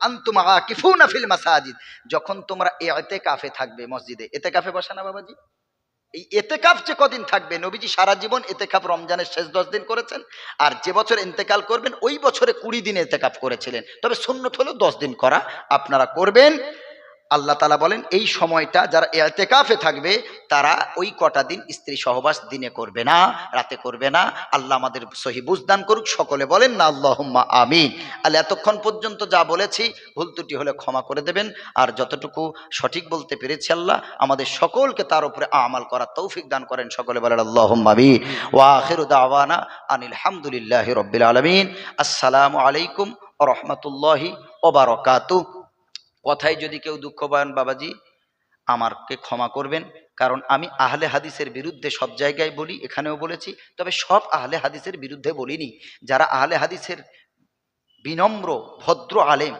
আনতুম আকিফুনা feel মাসাজিদ, যখন তোমরা ইতিকাফে থাকবে মসজিদে। ইতিকাফে বসা না বাবাজি? এই এতেকাফ যে কদিন থাকবে, নবীজি সারা জীবন এতেকাফ রমজানের শেষ 10 দিন করেছেন, আর যে বছর ইন্তেকাল করবেন ওই বছরে 20 দিন এতেকাফ করেছিলেন। তবে সুন্নত হলো 10 দিন করা, আপনারা করবেন। আল্লাহ তাআলা বলেন এই সময়টা যারা ইতিকাফে থাকবে তারা ওই কটা দিন স্ত্রী সহবাস দিনে করবে না, রাতে করবে না। আল্লাহ আমাদের সহি বুঝদান করুক, সকলে বলেন না আল্লাহুম্মা আমিন। আল্লাহ এতক্ষণ পর্যন্ত যা বলেছি ভুল ত্রুটি হলে ক্ষমা করে দেবেন, আর যতটুকু সঠিক বলতে পেরেছি আল্লাহ আমাদের সকলকে তার উপরে আমাল করার তৌফিক দান করেন, সকলে বলেন আল্লাহুম্মা আমিন। ওয়া আখিরু দাওয়ানা আনিল হামদুলিল্লাহি রাব্বিল আলামিন। আসসালামু আলাইকুম ওয়া রাহমাতুল্লাহি ওয়া বারাকাতুহু। কথায় যদি কেউ দুঃখ পান বাবাজি আমাকে ক্ষমা করবেন, কারণ আমি আহলে হাদিসের বিরুদ্ধে সব জায়গায় বলি, এখানেও বলেছি, তবে সব আহলে হাদিসের বিরুদ্ধে বলিনি। যারা আহলে হাদিসের বিনম্র ভদ্র আলেম